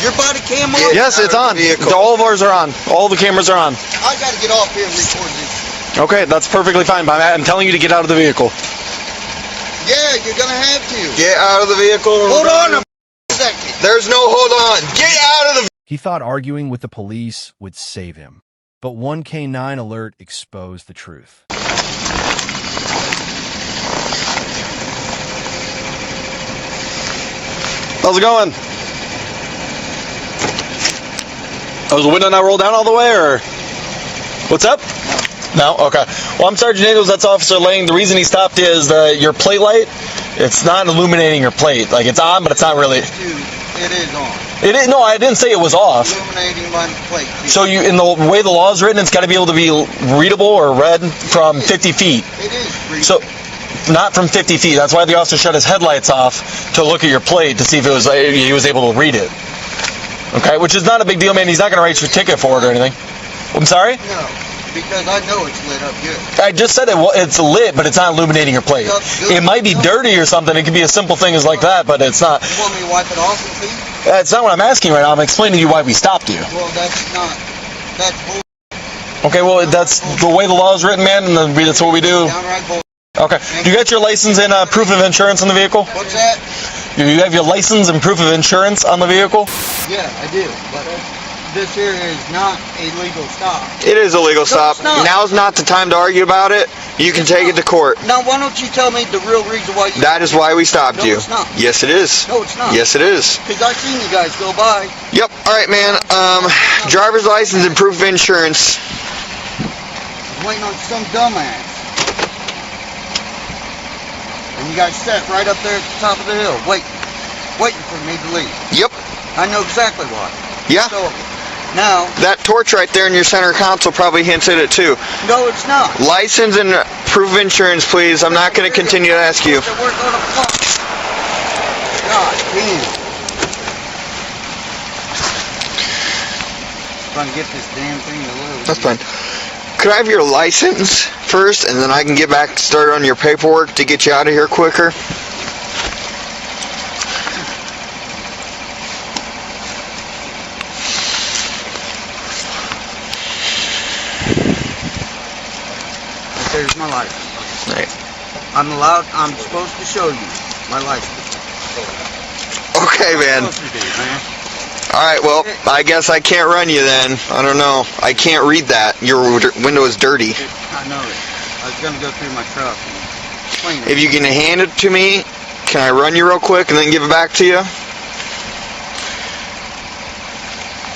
Your body cam on? Yes, it's on. All of ours are on. All the cameras are on. I got to get off here and record this. Okay, that's perfectly fine. But I'm telling you to get out of the vehicle. Yeah, you're going to have to. Get out of the vehicle. Hold on a second. There's no hold on. Get out of the. He thought arguing with the police would save him. But one K9 alert exposed the truth. How's it going? Oh, was the window not rolled down all the way, or what's up? No? Okay. Well, I'm Sergeant Daniels. That's Officer Lang. The reason he stopped is your plate light. It's not illuminating your plate. Like, it's on, but it's not really. It is on. It is. No, I didn't say it was off. Illuminating my plate. So you, in the way the law is written, it's got to be able to be readable or read from 50 feet. It is readable. So, not from 50 feet. That's why the officer shut his headlights off to look at your plate to see if it was he was able to read it. Okay, which is not a big deal, man. He's not going to write your ticket for it or anything. I'm sorry? No, because I know it's lit up good. I just said it's lit, but it's not illuminating your plate. It might be dirty or something. It could be a simple thing as like that, but it's not. You want me to wipe it off and see? That's not what I'm asking right now. I'm explaining to you why we stopped you. Well, that's not. That's bull. Okay, well, that's the way the law is written, man, and that's what we do. Downright bull. Okay. Do you got your license and proof of insurance on the vehicle? What's that? Do you have your license and proof of insurance on the vehicle? Yeah, I do. But this here is not a legal stop. It is a legal stop. it's not. Now's not the time to argue about it. You can take it to court. Now, why don't you tell me the real reason why you... That is why we stopped you. No, it's not. Yes, it is. No, it's not. Yes, it is. Because I've seen you guys go by. Yep. All right, man. Driver's license and proof of insurance. Waiting on some dumbass. And you guys sat right up there at the top of the hill, waiting for me to leave. Yep. I know exactly why. Yeah. So, now... That torch right there in your center console probably hints at it, too. No, it's not. License and proof of insurance, please. I'm not going to continue to ask you. We're going to fuck. God damn. Trying to get this damn thing to load. That's fine. Could I have your license first, and then I can get back started on your paperwork to get you out of here quicker? There's my license. Right. I'm supposed to show you my license. Okay, man. What am I supposed to do, man? Alright, well, I guess I can't run you then. I don't know. I can't read that. Your window is dirty. I know it. I was going to go through my truck and clean it. If you can hand it to me, can I run you real quick and then give it back to you?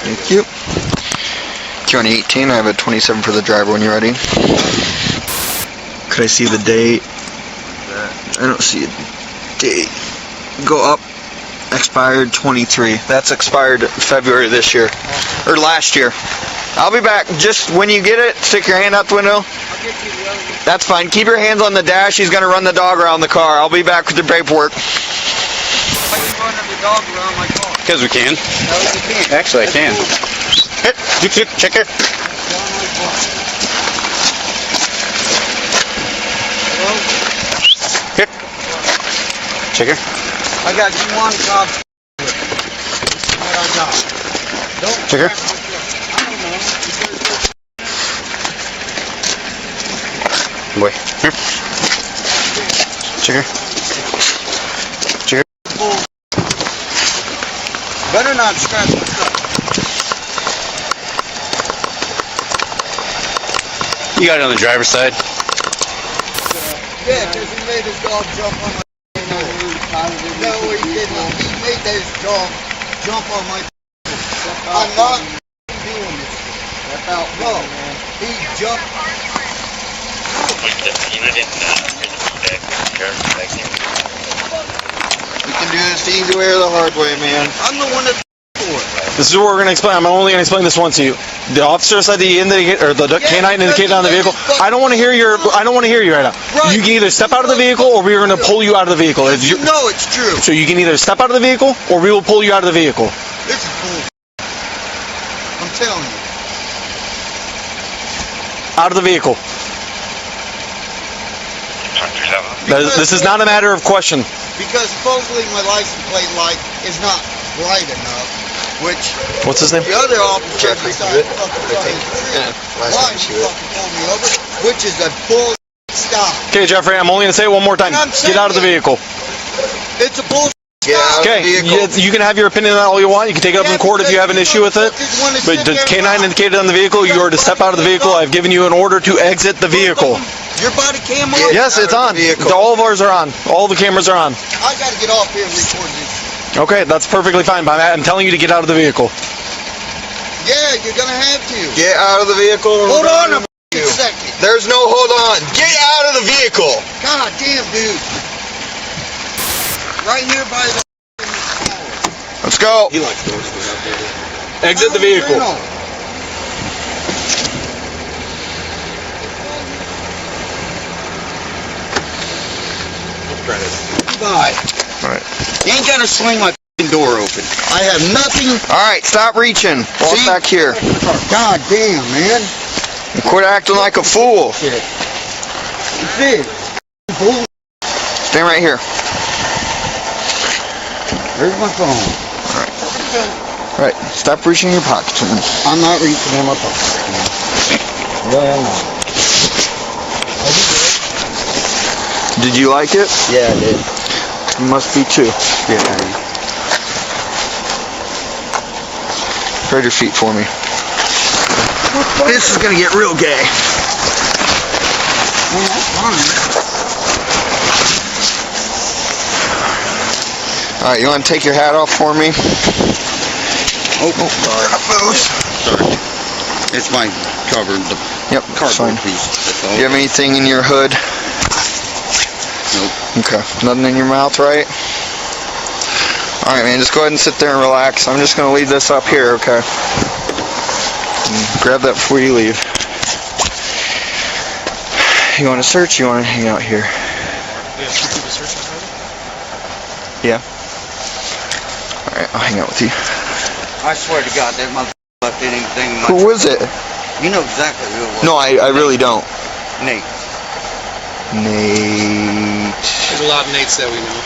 Thank you. 218, I have a 27 for the driver when you're ready. Could I see the date? I don't see a date. Go up. Expired 23. That's expired February this year. Or last year. I'll be back. Just when you get it, stick your hand out the window. I'll get you the other one. That's fine. Keep your hands on the dash. He's going to run the dog around the car. I'll be back with the paperwork. Why are you running the dog around my car? Because we can. No, you can't. Actually, I can. Hit. Check here. Here. Check here. I got you one job. What I got. Don't Check here. I don't know. Boy. Here. Check here. Check here. Better not scratch my truck. You got it on the driver's side. Yeah, because he made his dog jump on my... No, he didn't. He made this dog jump on my... I'm not doing this. No, he jumped... We can do this the easy way or the hard way, man. I'm the one that's for it. This is what we're going to explain. I'm only going to explain this once to you. The officer said the canine indicated on the vehicle. I don't want to hear you right now. Right. You can either step out of the vehicle or we're going to pull you out of the vehicle. No, it's true. So you can either step out of the vehicle or we will pull you out of the vehicle. This is bull. I'm telling you. Out of the vehicle. This is not a matter of question. Because supposedly my license plate light is not bright enough which What's his name? the other officer Jeffrey. decided to fucking tell me the truth. Why he fucking pulled me over, which is a bull stop. Okay, Jeffrey, I'm only going to say it one more time. Get out of the vehicle. It's a bull Get out of the Okay, vehicle. you can have your opinion on that all you want. You can take it up in court if you have an issue with it. But the K9 indicated on the vehicle, you are to step out of the vehicle. I've given you an order to exit the vehicle. Your body cam on? Yes, it's on. All of ours are on. All the cameras are on. I gotta get off here and record this. Okay, that's perfectly fine. But I'm telling you to get out of the vehicle. Yeah, you're gonna have to. Get out of the vehicle. Hold on a second. There's no hold on. Get out of the vehicle. God damn, dude. Right here by the... Let's go. He likes doors out there. Exit the vehicle. Bye. Right. You ain't gotta swing my f***ing door open. I have nothing... All right, stop reaching. Walk See? back here. God damn, man. And quit acting like a fool. Shit. This. Bull. Stand right here. There's my phone. All right, stop reaching in your pockets. I'm not reaching in my pocket. Well, no. Did you like it? Yeah, I did. You must be too. Yeah. Spread your feet for me. This is gonna get real gay. Well, that's fine. All right, you want to take your hat off for me? Oh, sorry. It's my cover, the Yep, cardboard fine. piece. That's all. Do you have anything in your hood? Nope. Okay, nothing in your mouth, right? All right, man, just go ahead and sit there and relax. I'm just gonna leave this up here, okay? And grab that before you leave. You want to search? You want to hang out here? Yeah. All right, I'll hang out with you. I swear to God, that mother left anything in my... Who was it? You know exactly who it was. No, I really don't. Nate. Nate. There's a lot of Nates that we know.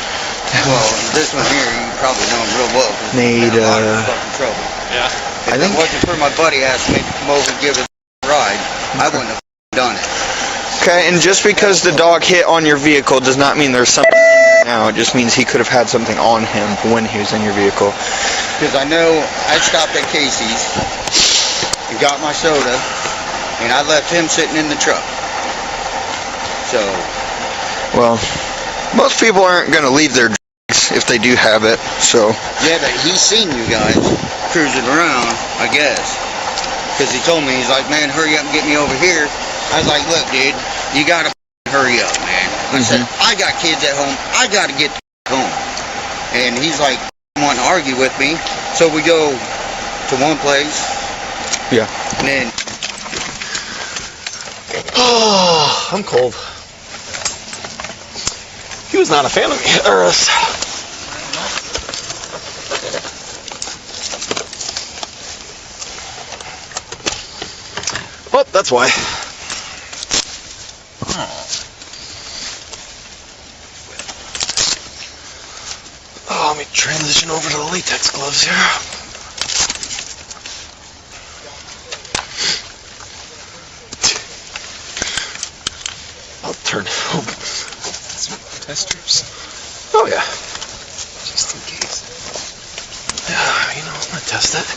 Well, this one here, you probably know him real well. 'Cause Nate, he's had a lot of fucking trouble. Yeah. If I think- it wasn't for my buddy asking me to come over and give it a ride, I wouldn't have done it. Okay, and just because the dog hit on your vehicle does not mean there's something in there now. It just means he could have had something on him when he was in your vehicle. Because I know I stopped at Casey's and got my soda, and I left him sitting in the truck. So, Well, most people aren't going to leave their drugs if they do have it, so... yeah, but he's seen you guys cruising around, I guess. Because he told me, he's like, man, hurry up and get me over here. I was like, look, dude, you gotta hurry up, man. I said, I got kids at home. I gotta get home. And he's like, wanting to argue with me. So we go to one place. Yeah. And then, Oh, I'm cold. He was not a fan of me. Or us. Well, that's why. Oh, let me transition over to the latex gloves here. I'll turn it over. Testers. Oh, yeah. Just in case. Yeah, you know, I'm gonna test it.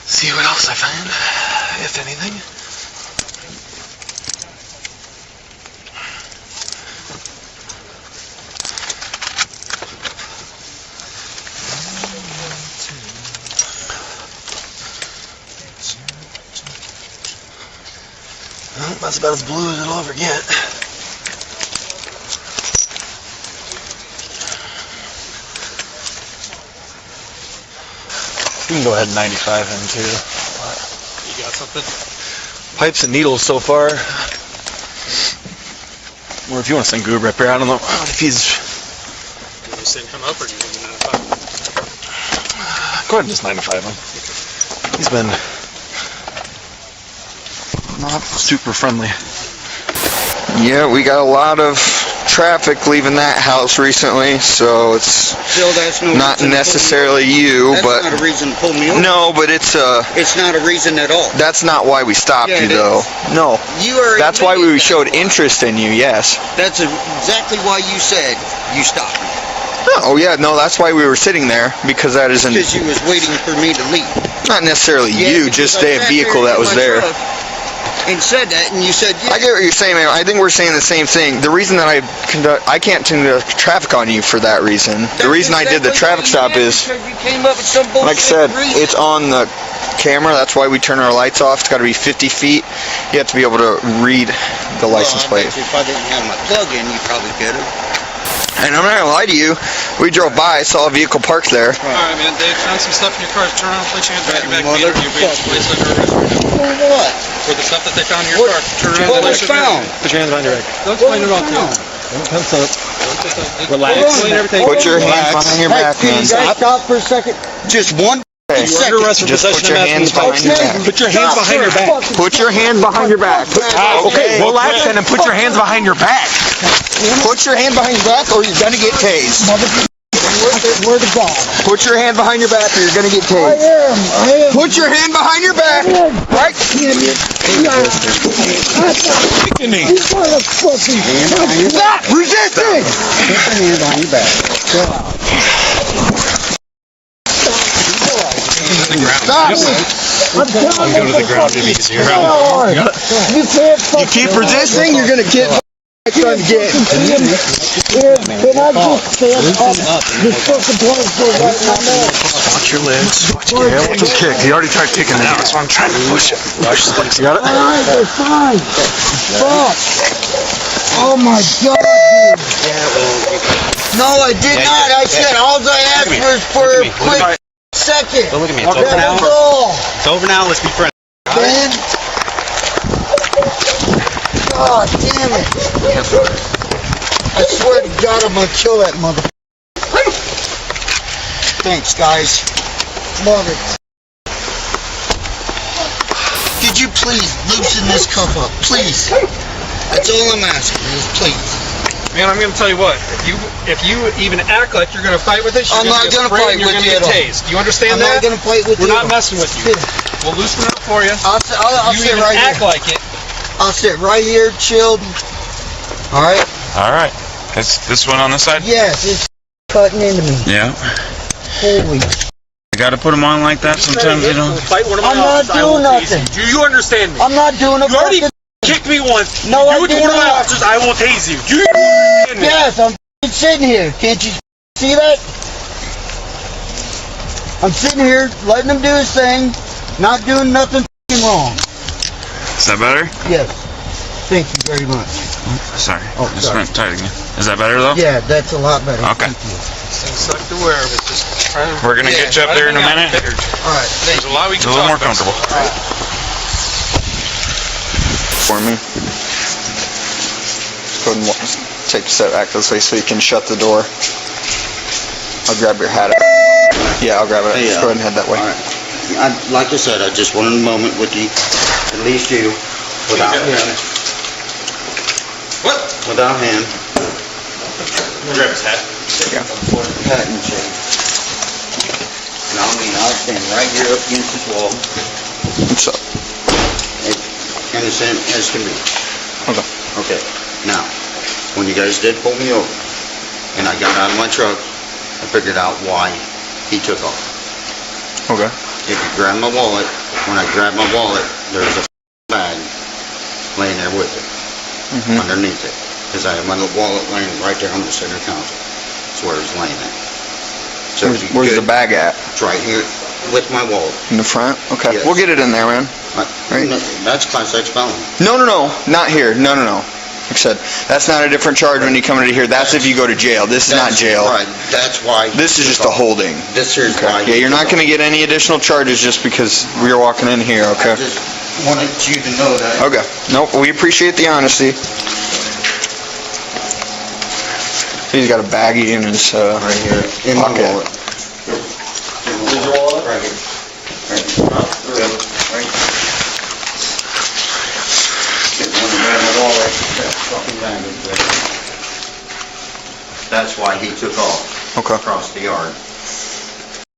See what else I find, if anything. Well, that's about as blue as it'll ever get. You can go ahead and 95 him too. You got something? Pipes and needles so far. Or if you want to send Goob up here, I don't know if he's... Do you send him up or do you want to 95? Go ahead and just 95 him. He's been not super friendly. Yeah, we got a lot of traffic leaving that house recently, so it's Still, that's no not reason to necessarily you, That's but not a reason to pull me over. no, but it's It's not a reason at all. that's not why we stopped Yeah, you it though. is. No, You are. that's why we admitting showed that. interest in you. Yes. That's exactly why you said you stopped me. Oh yeah, no, that's why we were sitting there, because that isn't Because you was waiting for me to leave. not necessarily Yeah, you, because just I a sat vehicle there that in was my there. truck And said that, and you said yeah. I get what you're saying, man. I think we're saying the same thing. The reason that I can't conduct traffic on you for that reason. The reason I did the traffic stop is, because you came up with some bullshit like I said, reason. it's on the camera. That's why we turn our lights off. It's got to be 50 feet. You have to be able to read the license Well, I plate. bet you if I didn't have my plug in, you probably could have. And I'm not gonna lie to you. We drove by, saw a vehicle parked there. Alright, man, Dave, found some stuff in your car. Turn around, place your hands behind your back. Motherfucker. You're being placed under arrest right now. For what? For the stuff that they found in your car. Turn around, What was place your found? hands. Put your hands behind your back. Don't What explain it was all to found? you. Relax. Explain everything. Put your hands behind your back, Can man. you guys stop for a second? Just one Okay. second. Under arrest for Just possession put your of hands behind your back. Put your hands behind your back. Put your hands behind your back. Okay, relax then and put your hands behind your back. Put your hand behind your back or you're gonna get tased. Where to go? Put your hand behind your back or you're gonna get tased. I am. Put your hand behind your back. Right? Stop resisting. Put your hand behind your back. Stop. Go to the ground, it'd be easier. You keep resisting, you're gonna get trying to get. Watch your legs. Watch your hair. Watch him kick. He already tried kicking it out, so I'm trying to push it. You got it? Fine. Fuck. Oh my God, dude. No, I did not. I said all I asked was for a quick second. Don't look at me. That was all. It's over now. Let's be friends. Ben. God damn it. I swear to God, I'm gonna kill that mother. Thanks, guys. Mother. Could you please loosen this cuff up? Please. That's all I'm asking is please. Man, I'm gonna tell you what. If you even act like you're gonna fight with us, you're I'm not gonna sprayed fight and you're with gonna you get at all. tased. You understand I'm that? not gonna fight with We're you. not messing with you. We'll loosen it up for you. I'll You sit even right act here. like it. I'll sit right here, chilled. All right. All right. That's this one on this side? Yes, it's cutting into me. Yeah. Holy. You got to put them on like that sometimes, you know? Fight one of my I'm not officers, I will doing tase you. nothing. Do you understand me? I'm not doing a You already fucking. kicked me once. No, I do it to did one of my not. officers, I will tase you. Do you understand me? Yes, I'm f***ing sitting here. Can't you see that? I'm sitting here letting him do his thing, not doing nothing f***ing wrong. Is that better? Yes. Thank you very much. Sorry. Oh, Just sorry. went tight again. Is that better though? Yeah, that's a lot better. Okay. Thank you. Things like to wear, but just try to... We're going to get you up there in a minute. All right. Thank There's a lot we It's can a little more talk about. comfortable. For me. Just go ahead and take a step back this way so you can shut the door. I'll grab your hat. Yeah, I'll grab it. Hey, Just go ahead and head that way. All right. Like I said, I just wanted a moment with you, at least you, without him. What? Without him. Grab his hat. Hat and chain. And I'll stand right here up against this wall, What's up? as innocent as can be. Okay. Okay. Now, when you guys did pull me over, and I got out of my truck, I figured out why he took off. Okay. If you grab my wallet, when I grabbed my wallet, there's a bag laying there with it, underneath it. Because I have my wallet laying right there on the center console. That's where it's laying at. So if you Where's the could- bag at? It's right here with my wallet. In the front? Okay. Yes. We'll get it in there, man. Right. No, that's Class X felony. No, not here. No. Like I said, that's not a different charge when you come into here. That's if you go to jail. This is not That's jail. Right. That's why. This is just a holding. This is why. Okay. Yeah, you're not going to get any additional charges just because we are walking in here, I okay? just wanted you to know that. Okay. Nope, we appreciate the honesty. He's got a baggie in his Right here in my pocket. wallet. Where's your wallet? Right here. Right here. Right. Didn't want to grab my wallet. That fucking bag is there. That's why he took off Okay. across the yard.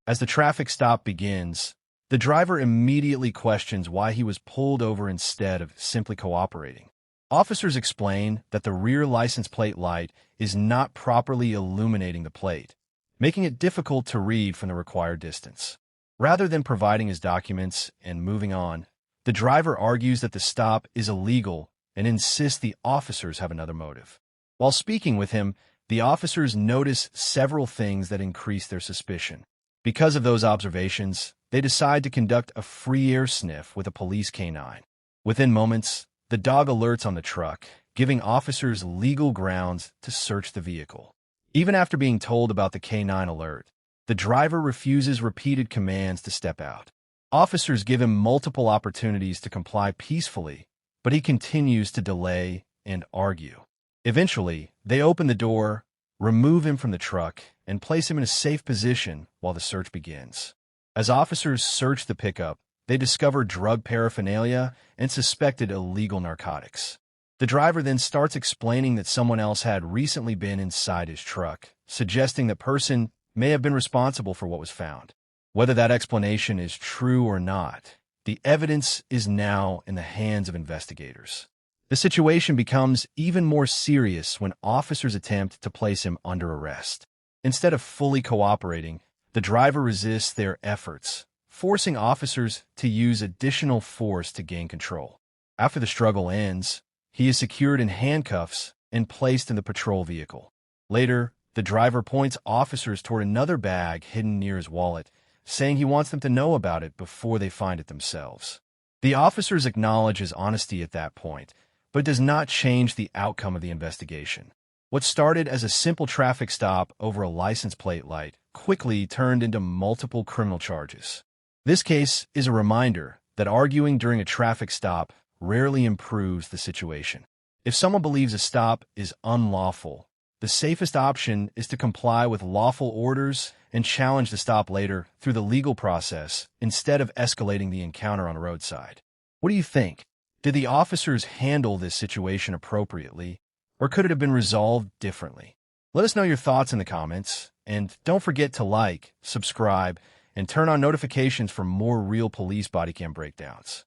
As the traffic stop begins, the driver immediately questions why he was pulled over instead of simply cooperating. Officers explain that the rear license plate light is not properly illuminating the plate, making it difficult to read from the required distance. Rather than providing his documents and moving on, the driver argues that the stop is illegal and insists the officers have another motive. While speaking with him, the officers notice several things that increase their suspicion. Because of those observations, they decide to conduct a free air sniff with a police canine. Within moments, the dog alerts on the truck, giving officers legal grounds to search the vehicle. Even after being told about the canine alert, the driver refuses repeated commands to step out. Officers give him multiple opportunities to comply peacefully, but he continues to delay and argue. Eventually, they open the door, remove him from the truck, and place him in a safe position while the search begins. As officers search the pickup, they discover drug paraphernalia and suspected illegal narcotics. The driver then starts explaining that someone else had recently been inside his truck, suggesting that person may have been responsible for what was found. Whether that explanation is true or not, the evidence is now in the hands of investigators. The situation becomes even more serious when officers attempt to place him under arrest. Instead of fully cooperating, the driver resists their efforts, forcing officers to use additional force to gain control. After the struggle ends, he is secured in handcuffs and placed in the patrol vehicle. Later, the driver points officers toward another bag hidden near his wallet, saying he wants them to know about it before they find it themselves. The officers acknowledge his honesty at that point, but it does not change the outcome of the investigation. What started as a simple traffic stop over a license plate light quickly turned into multiple criminal charges. This case is a reminder that arguing during a traffic stop rarely improves the situation. If someone believes a stop is unlawful, the safest option is to comply with lawful orders and challenge the stop later through the legal process instead of escalating the encounter on a roadside. What do you think? Did the officers handle this situation appropriately, or could it have been resolved differently? Let us know your thoughts in the comments, and don't forget to like, subscribe, and turn on notifications for more real police body cam breakdowns.